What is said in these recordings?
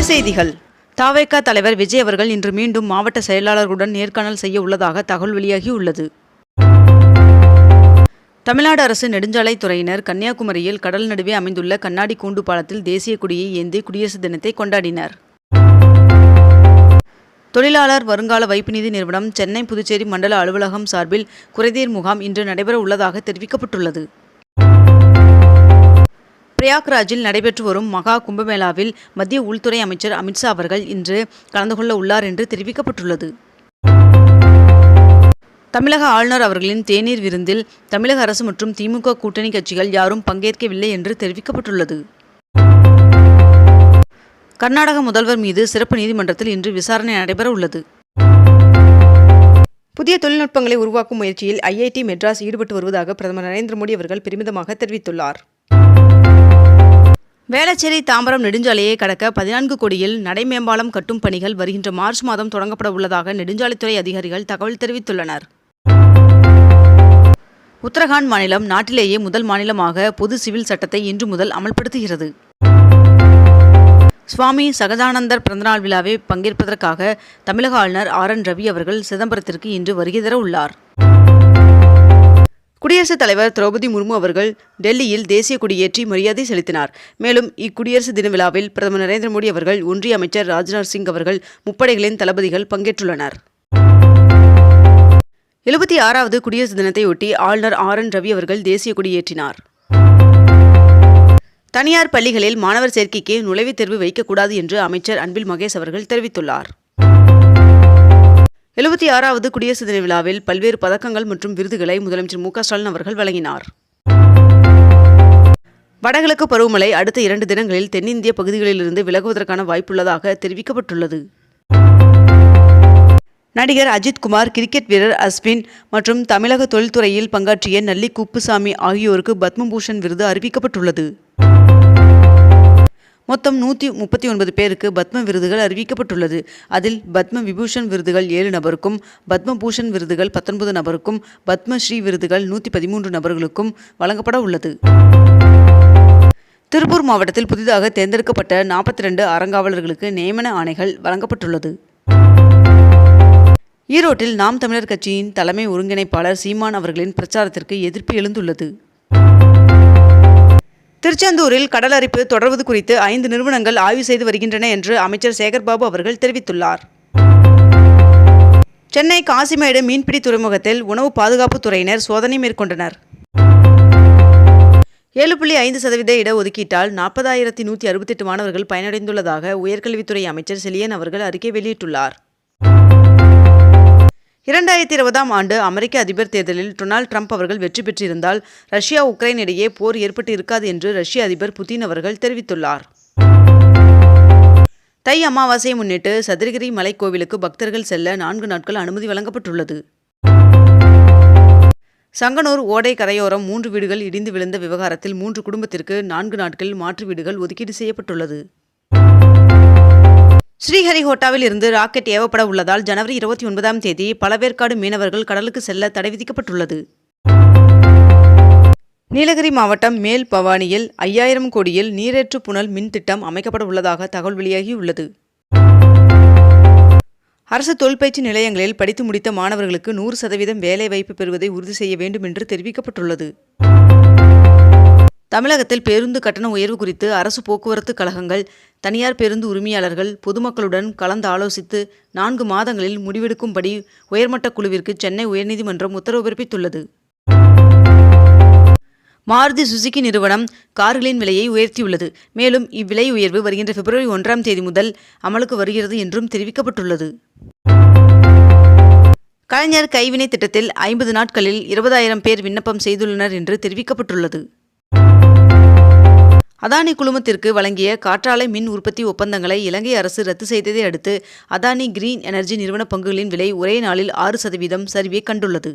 செய்திகள். தவேக தலைவர் விஜய் அவர்கள் இன்று மீண்டும் மாவட்ட செயலாளர்களுடன் நேர்காணல் செய்ய உள்ளதாக தகவல் வெளியாகியுள்ளது. தமிழ்நாடு அரசு நெடுஞ்சாலை துறையினர் கன்னியாகுமரியில் கடல் நடுவே அமைந்துள்ள கண்ணாடி கூண்டு பாலத்தில் தேசிய கொடியை ஏந்தி குடியரசு தினத்தை கொண்டாடினர். தொழிலாளர் வருங்கால வைப்பு நிதி நிறுவனம் சென்னை புதுச்சேரி மண்டல அலுவலகம் சார்பில் குறைதீர் முகாம் இன்று நடைபெற உள்ளதாக தெரிவிக்கப்பட்டுள்ளது. பிரயாக்ராஜில் நடைபெற்று வரும் மகா கும்பமேளாவில் மத்திய உள்துறை அமைச்சர் அமித்ஷா அவர்கள் இன்று கலந்து கொள்ள உள்ளார் என்று தெரிவிக்கப்பட்டுள்ளது. தமிழக ஆளுநர் அவர்களின் தேநீர் விருந்தில் தமிழக அரசு மற்றும் திமுக கூட்டணி கட்சிகள் யாரும் பங்கேற்கவில்லை என்று தெரிவிக்கப்பட்டுள்ளது. கர்நாடக முதல்வர் மீது சிறப்பு நீதிமன்றத்தில் இன்று விசாரணை நடைபெற உள்ளது. புதிய தொழில்நுட்பங்களை உருவாக்கும் முயற்சியில் IIT மெட்ராஸ் ஈடுபட்டு வருவதாக பிரதமர் நரேந்திர மோடி அவர்கள் பெருமிதமாக தெரிவித்துள்ளார். வேளச்சேரி தாம்பரம் நெடுஞ்சாலையை கடக்க 14 கோடியில் நடைமேம்பாலம் கட்டும் பணிகள் வருகின்ற மார்ச் மாதம் தொடங்கப்பட உள்ளதாக நெடுஞ்சாலைத்துறை அதிகாரிகள் தகவல் தெரிவித்துள்ளனர். உத்தரகாண்ட் மாநிலம் நாட்டிலேயே முதல் மாநிலமாக பொது சிவில் சட்டத்தை இன்று முதல் அமல்படுத்துகிறது. சுவாமி சகஜானந்தர் பிறந்தநாள் விழாவை பங்கேற்பதற்காக தமிழக ஆளுநர் RN ரவி அவர்கள் சிதம்பரத்திற்கு இன்று வருகை தர உள்ளார். குடியரசுத் தலைவர் திரௌபதி முர்மு அவர்கள் டெல்லியில் தேசிய கொடியேற்றி மரியாதை செலுத்தினார். மேலும் இக்குடியரசு தின விழாவில் பிரதமர் நரேந்திர மோடி அவர்கள், ஒன்றிய அமைச்சர் ராஜ்நாத் சிங் அவர்கள், முப்படைகளின் தளபதிகள் பங்கேற்றுள்ளனர். 76வது குடியரசு தினத்தையொட்டி ஆளுநர் RN ரவி அவர்கள் தேசிய கொடியேற்றினார். தனியார் பள்ளிகளில் மாணவர் சேர்க்கைக்கு நுழைவுத் தேர்வு வைக்கக்கூடாது என்று அமைச்சர் அன்பில் மகேஷ் அவர்கள் தெரிவித்துள்ளார். 76வது குடியரசு தின விழாவில் பல்வேறு பதக்கங்கள் மற்றும் விருதுகளை முதலமைச்சர் MK ஸ்டாலின் அவர்கள் வழங்கினார். வடகிழக்கு பருவமழை அடுத்த 2 தினங்களில் தென்னிந்திய பகுதிகளிலிருந்து விலகுவதற்கான வாய்ப்புள்ளதாக தெரிவிக்கப்பட்டுள்ளது. நடிகர் அஜித் குமார், கிரிக்கெட் வீரர் அஸ்வின் மற்றும் தமிழக தொழில்துறையில் பங்காற்றிய நல்லி குப்புசாமி ஆகியோருக்கு பத்மபூஷன் விருது அறிவிக்கப்பட்டுள்ளது. மொத்தம் 139 பேருக்கு பத்ம விருதுகள் அறிவிக்கப்பட்டுள்ளது. அதில் பத்ம விபூஷன் விருதுகள் 7 நபருக்கும், பத்மபூஷன் விருதுகள் 19 நபருக்கும், பத்மஸ்ரீ விருதுகள் 113 நபர்களுக்கும் வழங்கப்பட உள்ளது. திருப்பூர் மாவட்டத்தில் புதிதாக தேர்ந்தெடுக்கப்பட்ட 42 அறங்காவலர்களுக்கு நியமன ஆணைகள் வழங்கப்பட்டுள்ளது. ஈரோட்டில் நாம் தமிழர் கட்சியின் தலைமை ஒருங்கிணைப்பாளர் சீமான் அவர்களின் பிரச்சாரத்திற்கு எதிர்ப்பு எழுந்துள்ளது. திருச்செந்தூரில் கடல் அரிப்பு தொடர்வது குறித்து 5 நிறுவனங்கள் ஆய்வு செய்து வருகின்றன என்று அமைச்சர் சேகர்பாபு அவர்கள் தெரிவித்துள்ளார். சென்னை காசிமேடு மீன்பிடி துறைமுகத்தில் உணவு பாதுகாப்பு துறையினர் சோதனை மேற்கொண்டனர். 7.5% இடஒதுக்கீட்டால் 40,168 மாணவர்கள் பயனடைந்துள்ளதாக உயர்கல்வித்துறை அமைச்சர் செலியன் அவர்கள் அறிக்கை வெளியிட்டுள்ளார். 2020ஆம் ஆண்டு அமெரிக்க அதிபர் தேர்தலில் டொனால்ட் ட்ரம்ப் அவர்கள் வெற்றி பெற்றிருந்தால் ரஷ்யா உக்ரைன் இடையே போர் ஏற்பட்டு இருக்காது என்று ரஷ்ய அதிபர் புதின் அவர்கள் தெரிவித்துள்ளார். தை அமாவாசையை முன்னிட்டு சதுரகிரி மலைக்கோவிலுக்கு பக்தர்கள் செல்ல 4 நாட்கள் அனுமதி வழங்கப்பட்டுள்ளது. சங்கனூர் ஓடை கரையோரம் 3 வீடுகள் இடிந்து விழுந்த விவகாரத்தில் 3 குடும்பத்திற்கு 4 நாட்கள் மாற்று வீடுகள் ஒதுக்கீடு செய்யப்பட்டுள்ளது. ஸ்ரீஹரிகோட்டாவில் இருந்து ராக்கெட் ஏவப்பட உள்ளதால் ஜனவரி 29ஆம் தேதி பழவேற்காடு மீனவர்கள் கடலுக்கு செல்ல தடை விதிக்கப்பட்டுள்ளது. நீலகிரி மாவட்டம் மேல் பவானியில் 5000 கோடியில் நீரேற்று புனல் மின் திட்டம் அமைக்கப்பட உள்ளதாக தகவல் வெளியாகியுள்ளது. அரசு தொழிற்பயிற்சி நிலையங்களில் படித்து முடித்த மாணவர்களுக்கு 100% வேலை வாய்ப்பு பெறுவதை உறுதி செய்ய வேண்டும் என்று தெரிவிக்கப்பட்டுள்ளது. தமிழகத்தில் பேருந்து கட்டண உயர்வு குறித்து அரசு போக்குவரத்து கழகங்கள், தனியார் பேருந்து உரிமையாளர்கள் பொதுமக்களுடன் கலந்து ஆலோசித்து 4 மாதங்களில் முடிவெடுக்கும்படி உயர்மட்ட குழுவிற்கு சென்னை உயர்நீதிமன்றம் உத்தரவு பிறப்பித்துள்ளது. மாருதி சுசுகி நிறுவனம் கார்களின் விலையை உயர்த்தியுள்ளது. மேலும் இவ்விலை உயர்வு வருகின்ற பிப்ரவரி 1ஆம் தேதி முதல் அமலுக்கு வருகிறது என்றும் தெரிவிக்கப்பட்டுள்ளது. கலைஞர் கைவினை திட்டத்தில் 50 நாட்களில் 20,000 பேர் விண்ணப்பம் செய்துள்ளனர் என்று தெரிவிக்கப்பட்டுள்ளது. அதானி குழுமத்திற்கு வழங்கிய காற்றாலை மின் உற்பத்தி ஒப்பந்தங்களை இலங்கை அரசு ரத்து செய்ததை அடுத்து அதானி கிரீன் எனர்ஜி நிறுவன பங்குகளின் விலை ஒரே நாளில் 6% சரிவை கண்டுள்ளது.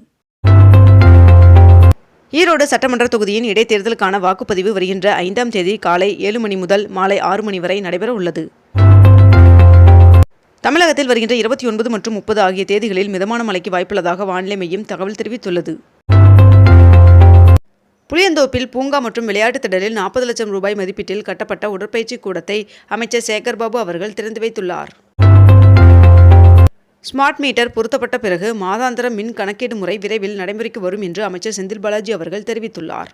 ஈரோடு சட்டமன்ற தொகுதியின் இடைத்தேர்தலுக்கான வாக்குப்பதிவு வருகின்ற 5ஆம் தேதி காலை 7 மணி முதல் மாலை 6 மணி வரை நடைபெற உள்ளது. தமிழகத்தில் வருகின்ற 29 மற்றும் 30 ஆகிய தேதிகளில் மிதமான மழைக்கு வாய்ப்புள்ளதாக வானிலை மையம் தகவல் தெரிவித்துள்ளது. புளியந்தோப்பில் பூங்கா மற்றும் விளையாட்டுத் திடலில் 40 லட்சம் ரூபாய் மதிப்பீட்டில் கட்டப்பட்ட உடற்பயிற்சி கூடத்தை அமைச்சர் சேகர்பாபு அவர்கள் திறந்து வைத்துள்ளார். ஸ்மார்ட் மீட்டர் பொருத்தப்பட்ட பிறகு மாதாந்திர மின் கணக்கீடு முறை விரைவில் நடைமுறைக்கு வரும் என்று அமைச்சர் செந்தில் பாலாஜி அவர்கள் தெரிவித்துள்ளார்.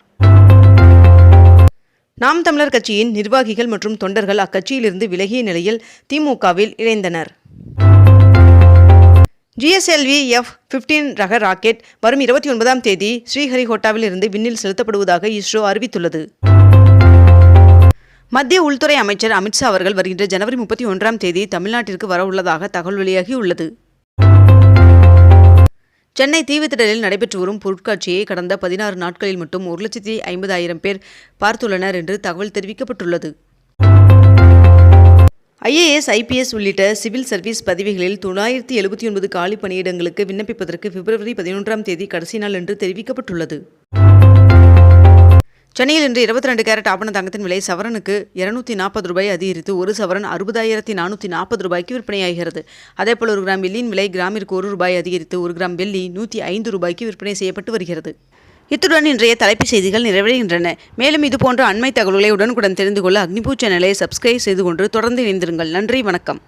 நாம் தமிழர் கட்சியின் நிர்வாகிகள் மற்றும் தொண்டர்கள் அக்கட்சியிலிருந்து விலகிய நிலையில் திமுகவில் இணைந்தனர். GSLV F-15 ரக ராக்கெட் வரும் 29ஆம் தேதி ஸ்ரீஹரிகோட்டாவில் இருந்து விண்ணில் செலுத்தப்படுவதாக இஸ்ரோ அறிவித்துள்ளது. மத்திய உள்துறை அமைச்சர் அமித்ஷா அவர்கள் வருகின்ற ஜனவரி 31ஆம் தேதி தமிழ்நாட்டிற்கு வரவுள்ளதாக தகவல் வெளியாகியுள்ளது. சென்னை தீவுத்திடலில் நடைபெற்று வரும் பொருட்காட்சியை கடந்த 16 நாட்களில் மட்டும் 1,50,000 பேர் பார்த்துள்ளனர் என்று தகவல் தெரிவிக்கப்பட்டுள்ளது. IAS, IPS உள்ளிட்ட சிவில் சர்வீஸ் பதவிகளில் 979 காலி பணியிடங்களுக்கு விண்ணப்பிப்பதற்கு பிப்ரவரி 11ஆம் தேதி கடைசி நாள் என்று தெரிவிக்கப்பட்டுள்ளது. சென்னையில் இன்று 22 கேரட் ஆபண தங்கத்தின் விலை சவரனுக்கு 240 ரூபாய் அதிகரித்து ஒரு சவரன் 60,440 ரூபாய்க்கு விற்பனையாகிறது. அதேபோல் 1 கிராம் வெள்ளியின் விலை கிராமிற்கு 1 ரூபாய் அதிகரித்து 1 கிராம் வெள்ளி 105 ரூபாய்க்கு விற்பனை செய்யப்பட்டு வருகிறது. இத்துடன் இன்றைய தலைப்புச் செய்திகள் நிறைவடைகின்றன. மேலும் இதுபோன்ற அண்மை தகவல்களை உடனுக்குடன் தெரிந்து கொள்ள அக்னிபூ சேனலை சப்ஸ்கிரைப் செய்து கொண்டு தொடர்ந்து இணைந்திருங்கள். நன்றி, வணக்கம்.